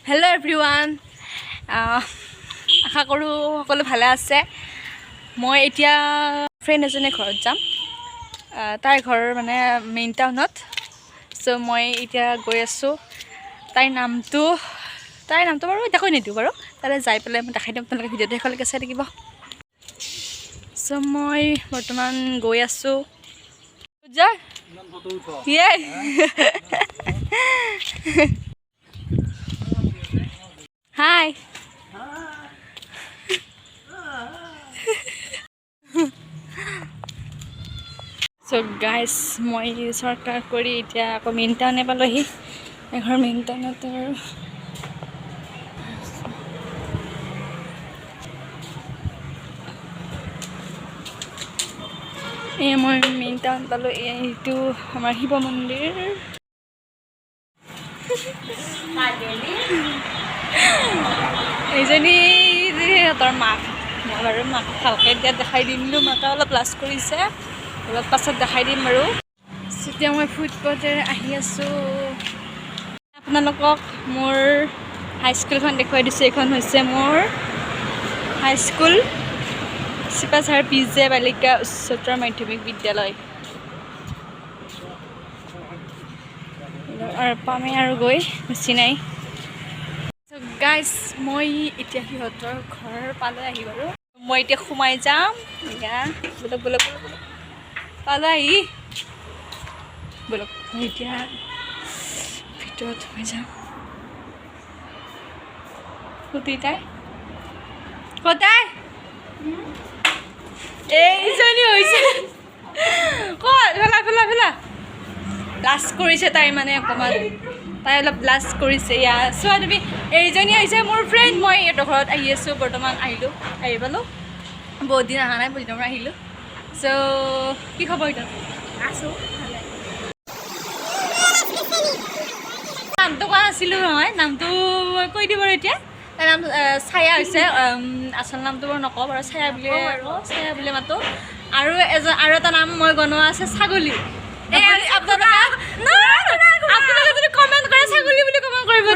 Hello everyone. আশা কৰোঁ সকলো ভালে আছে। মই এতিয়া ফ্ৰেণ্ড এজনে ঘৰত যাম। তাইৰ ঘৰ মানে মেইন টাউনত। সো মই এতিয়া গৈ আছোঁ। তাইৰ নামটো বাৰু এতিয়া কৈ নিদিওঁ বাৰু। তালৈ যাই পেলাই মই দেখাই দিম, আপোনালোকে ভিডিঅ'টো শেষলৈকে চাই থাকিব। সো মই বৰ্তমান গৈ আছোঁ। Hi. So guys, মই শৰ্টকাট কৰি এতিয়া আকৌ মেইন টাউনে পালোহি। এঘৰ মেইন টাউনত আৰু মই মেইন টাউন পালোঁ। এইটো আমাৰ শিৱ মন্দিৰ। এইজনী সিহঁতৰ মাক। মই বাৰু মাক ভালকৈ এতিয়া দেখাই দিম বোলো। মাকে অলপ লাজ কৰিছে, অলপ পাছত দেখাই দিম বাৰু। এতিয়া মই ফুটপাথেৰে আহি আছোঁ। আপোনালোকক মোৰ হাইস্কুলখন দেখুৱাই দিছোঁ। এইখন হৈছে মোৰ হাইস্কুল, চিপাঝাৰ PJ বালিকা উচ্চতৰ মাধ্যমিক বিদ্যালয়। আৰু পামেই আৰু গৈ বেছি নাই। গাইজ, মই এতিয়া সিহঁতৰ ঘৰ পালে আহি বাৰু। মই এতিয়া সোমাই যাম। বলক পালে আহি বলক। মই এতিয়া ভিতৰত সোমাই যাম। তাই কতাই এইজনী হৈছে ফেলা লাজ কৰিছে তাই, মানে অকণমান তাই অলপ লাজ কৰিছে। চোৱা তুমি, এইজনী হৈছে মোৰ ফ্ৰেণ্ড। মই সিহঁতৰ ঘৰত আহি আছোঁ বৰ্তমান। আহি পালোঁ। বহুত দিন অহা নাই, বহুত দিনৰ পৰা আহিলোঁ। চ' কি খবৰ এতিয়া? আছোঁ ভালে। নামটো কোৱা নাছিলোঁ নহয়, নামটো কৈ দিম বাৰু এতিয়া। তাইৰ নাম ছায়া হৈছে। আচল নামটো বাৰু নকওঁ বাৰু, ছায়া বুলি মাতোঁ। আৰু এটা নাম মই বনোৱা আছে, ছাগলী। আপোনালোকে যদি কমেণ্ট কৰে ছাগলী বুলি কমেণ্ট কৰিব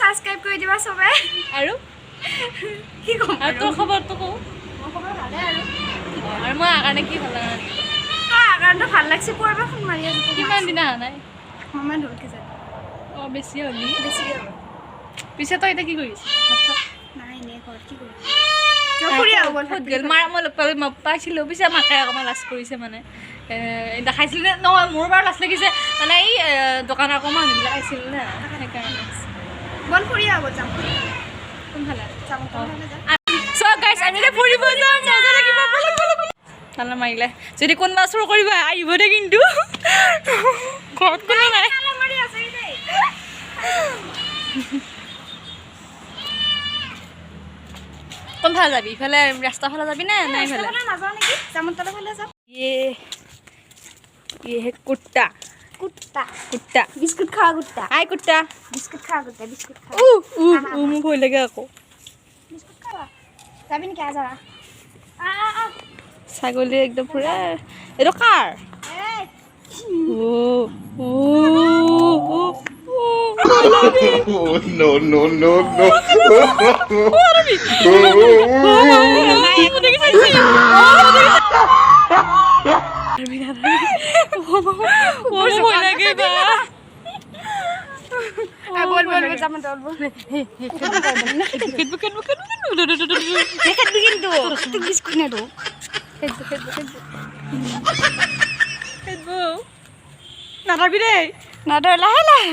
সাবস্ক্ৰাইব কৰি দিবা সবে। আৰু কি ক'ম আৰু তোৰ খবৰটো কওঁ। আৰু মই কাৰণে কি ভাল লগা কাৰণটো ভাল লাগছে। পঢ়বা ফোন মাৰি আছো। কিমান দিন অহা নাই? মামান ঢোলকে যায়। অঁ বেছি হ'লি। বেছি হ'ল। পিছে তই এতিয়া কি কৰিছ? নাই নে ঘৰত কি কৰিম? মই লগ পাইছিলোঁ। পিছে মাকে অকণমান লাজ কৰিছে, মানে দেখাইছিলে নহয়। মোৰ বাৰু লাজ লাগিছে, মানে এই দোকানৰ অকণমান মানুহবিলাক আহিছিল না, সেইকাৰণে। বল ফুৰি আহ, যাম কোনফালে যাম। চ' গাইজ, আমি এতিয়া ফুৰিব যাম। মজা লাগিব। তালা মাৰিলে যদি কোনোবা চুৰ কৰিব আহিব দে, কিন্তু ঘৰত কোনো নাই। কোনফালে যাবি? ইফালে ৰাস্তাৰ ফালে যাবি নে ইফালে? কুত্তা বিস্কুট খা কুত্তা। আই কুত্তা বিস্কুট খা কুত্তা। বিস্কুট খা। মোৰ ভয় লাগে আকৌ। বিস্কুট খা যাবি নেকি? আজা ছাগলী একদম পুৰা। এইটো কাৰ? নাথাবি দেই। নাদৰ লাহে লাহে।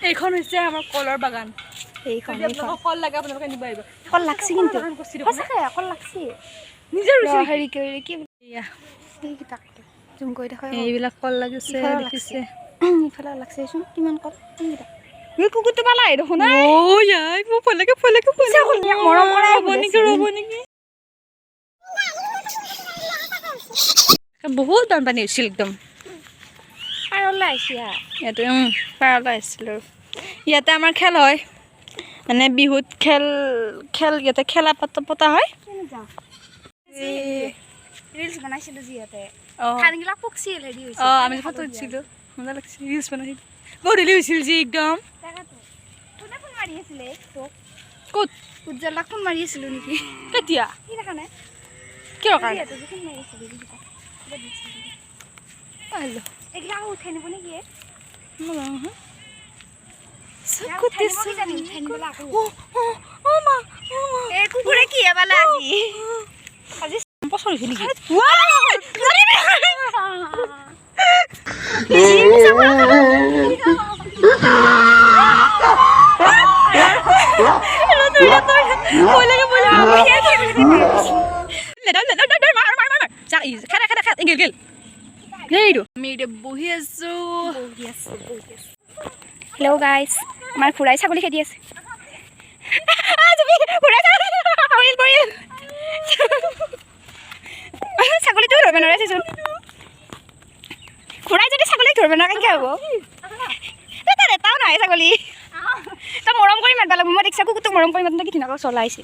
এইখন হৈছে আমাৰ কলৰ বাগান। কল লাগে, আপোনালোকে নিব আহিব। কল লাগছি, কিন্তু সঁচাকে কল লাগছি। নিজৰ হেৰি কি জুম কৰি দেখা। এইবিলাক কল লাগিছে, দেখিছে? ইফালে লাগছেচোন কিমান কল। কুকুৰটো পালাই দেখোন। মোৰ ভয় লাগে। মৰম কৰা ৰ'ব নেকি? বহুত বানপানী হৈছিল একদম পাৰলৈ আহিছে ইয়াতে পাৰলৈ আহিছিল আৰু ইয়াতে আমাৰ খেল হয় মানে বিহুত খেল ইয়াতে খেলা পতা হয় ৰিলছ বনাইছিলোঁ যিহেতু অঁ ধানগিলা পকছিল হেৰি হৈছে অঁ আমি ফটো উঠিছিলোঁ মজা লাগিছিল ৰিলছ বনাইছিলোঁ গধূলি হৈছিল যি একদম কোনে ফোন মাৰি আছিলে তোক ক'ত উজ্জ্বলাক ফোন মাৰি আছিলোঁ নেকি কেতিয়া কি দেখা নাই কিয় কাৰণে যিহেতু ফোন মাৰি আছিলোঁ হেল্ল' এইগিলা আকৌ উঠাই নিব নেকি এই কুকুৰে কি পালে আজি পচন্দ হৈছে নেকি হেল্ল' গাইজ আমাৰ খুৰাই ছাগলী খেদি আছে ছাগলীটো ধৰিব নোৱাৰিছোন খুৰাই যদি ছাগলীক ধৰিব নোৱাৰে কি হ'ব তাৰ এটাও নাই ছাগলী তই মৰম কৰি মাতিব লাগিব মই দেখিছা কুকুৰটোক মৰম কৰি মাতোঁতে কি ধুনীয়াকৈ চলাইছে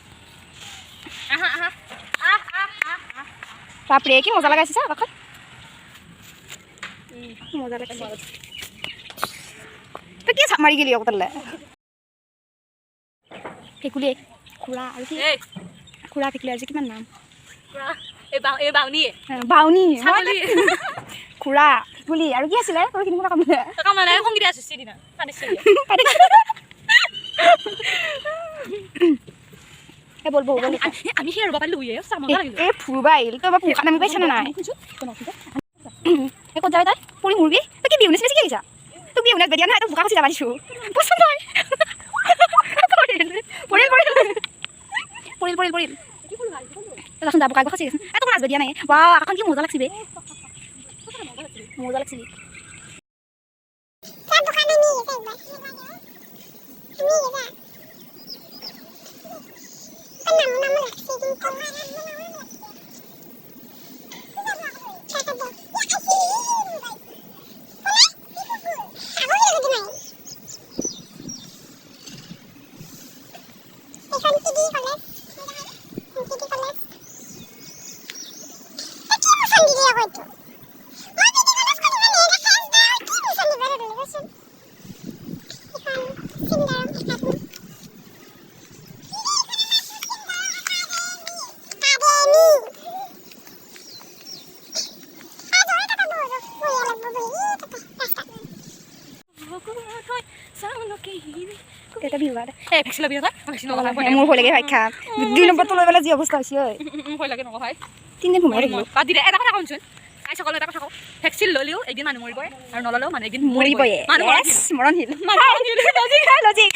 বাপৰে কি মজা লগাইছে চা কাষত মজা লাগিছে তই কি চাপ মাৰি গেলি আকৌ তালৈ ভেকুলী খুৰা আৰু কি খুৰা ভেকুলী আজি কিমান নাম বাউনী খুৰা ভেকুলী আৰু কি আছিলে তই কিনিব বল বল আমি সেই ৰ'ব পাৰিলোঁ এই ফুৰবা আহিল তই বা পোখা নামি পাইছা নে নাই ক'ত যাবি তই পৰি মৰবি তই কি বিহু নাচিলে কি আহিছা তোক বিহু নাচ বেদিয়া নহয় তই বোকা খচি যাবা দিছোঁ পচন্দ হয় পৰিল তইচোন যাব কাগজ খচি তোক নাচ বেদিয়া নাই বা আকাখন কি মজা লাগছি বে মজা লাগছি এটা বিহু মোৰ ভয় লাগে ভাই খা 2 নম্বৰটো লৈ পেলাই যি অৱস্থা হৈছে ভয় লাগে নকওঁ ভাই 3 দিন ঘুমাই থাকিব বাদ দিলে এটা কথা কওঁচোন তাই সকলো এটা কথা কওঁ ভেকচিন ল'লেও একদিন মানুহ মৰিবই আৰু নল'লেও মানুহ একদিন মৰিবই মৰণশীল লজিক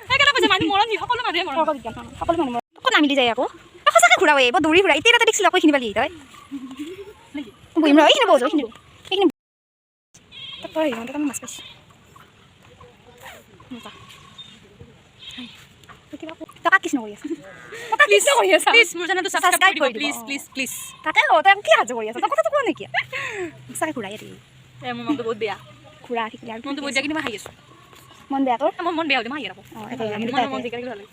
সেইকাৰণে কৈছে মানুহ মৰণশীল সকলো মানুহে মৰণ সকলো মানুহ ক'ত নামিলি যায় আকৌ সঁচাকৈ ঘূৰাব বৰ দৌৰি ঘূৰা এতিয়া এটা দেখিছিলোঁ আকৌ এইখিনি পালি তই বহিম ৰ এইখিনি বহো এইখিনি তই আমি মাছ পাইছোঁ তই কৃষ্ণ কৰি আছ প্লিজ মোৰ চেনেলটো ছাবস্ক্ৰাইব কৰি দিব প্লিজ তাকে তই কি সাহায্য কৰি আছ তই কথাটো কোৱা নেকি সঁচাকৈ ঘূৰাই দিয়ে মোৰ মনটো বহুত বেয়া ঘূৰা শিকিলে আৰু মনটো বহুত বেয়া কিন্তু মই হাঁহি আছোঁ মন বেয়া তোৰ মোৰ মন বেয়া হ'লে মই হাঁহি থাকোঁ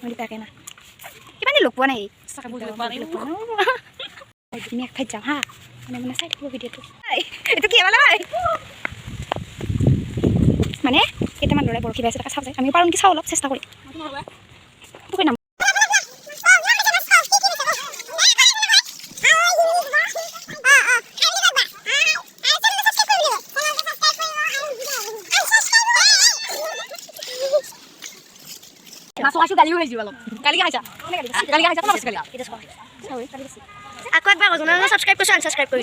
মই তাকে না কিমান দিন লগ পোৱা নাই আমি এক ঠাইত যাম হা মানে চাই থাকিব ভিডিঅ'টো এইটো কি পালা মানে কেইটামান ল'ৰাই বৰশী বাইছে তাকে চাব যায় আমি পাৰোঁ নেকি চাওঁ অলপ চেষ্টা কৰি নাম আকৌ একবাৰ সাবস্ক্ৰাইব কৰিছোঁ আনসাবস্ক্ৰাইব কৰি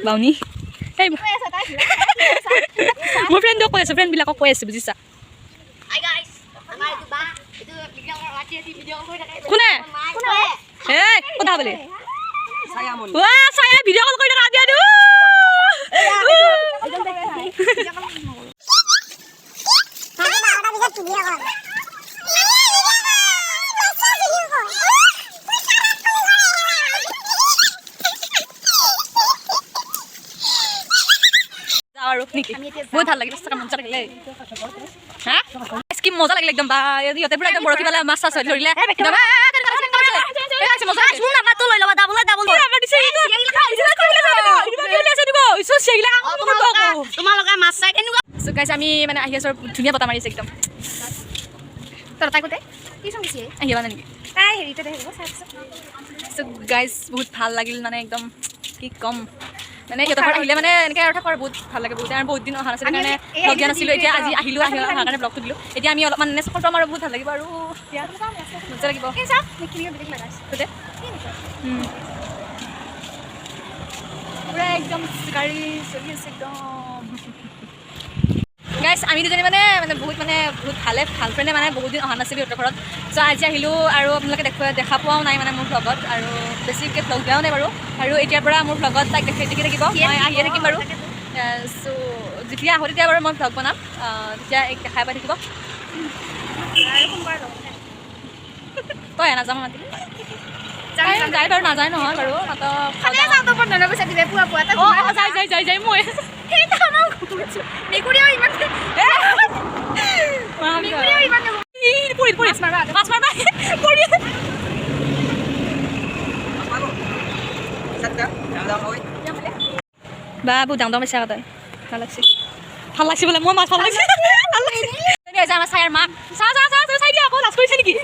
বাউনী মোৰ ফ্ৰেণ্ডক কৈ আছোঁ ফ্ৰেণ্ডবিলাকক কৈ আছোঁ বুজিছা কোনে এই কথা বোলে ভিডিঅ' কল কৰি থকা দিয়া আৰু নেকি বহুত ভাল লাগিল সঁচাকৈ মজা লাগিলে হা কি মজা লাগিলে একদম বা ইহঁতে পুৰা একদম বৰশী পালে মাছ চাছ ধৰিলে আমি মানে আহি আছো ধুনীয়া বতাহ মাৰিছে একদম আহিবা নেকি গাইজ বহুত ভাল লাগিল মানে একদম কি ক'ম মানে সিহঁতৰ ঘৰত আহিলে মানে এনেকৈ আৰু থাকাৰ বহুত ভাল লাগে বহুত আৰু বহুত দিন অহা নাছিলে কাৰণে ব্লগ দিয়া নাছিলোঁ এতিয়া আজি আহিলোঁ অহাৰ কাৰণে ব্লগটো দিলোঁ এতিয়া আমি অলপমান মানে চফৰ পাম আৰু বহুত ভাল লাগিব আৰু মজা লাগিব পুৰা একদম গাড়ী চলি আছে একদম গাইজ আমি দুজনী মানে বহুত ভাল ফ্ৰেণ্ডে মানে বহুত দিন অহা নাছিলোঁ সিহঁতৰ ঘৰত চ' আজি আহিলোঁ আৰু আপোনালোকে দেখা পোৱাও নাই মানে মোৰ ভ্লগত আৰু বেছিকৈ ভ্লগ দিয়াও নাই বাৰু আৰু এতিয়াৰ পৰা মোৰ ভ্লগত তাইক দেখি থাকিব মই আহিয়ে থাকিম বাৰু চ' যেতিয়া আহোঁ তেতিয়া বাৰু মই ভ্লগ বনাম তেতিয়া এক দেখাই পাই থাকিব তই নাযাম মাতিলি যাই বাৰু নাযায় নহয় বাৰু যাই মই বা বহুত ডাঙৰ বেচা তই ভাল লাগছে বোলে মই মাছ ভাল লাগিছে আমাৰ চাইৰ মাক চাই দিয়া আকৌ লাজ কৰিছে নেকি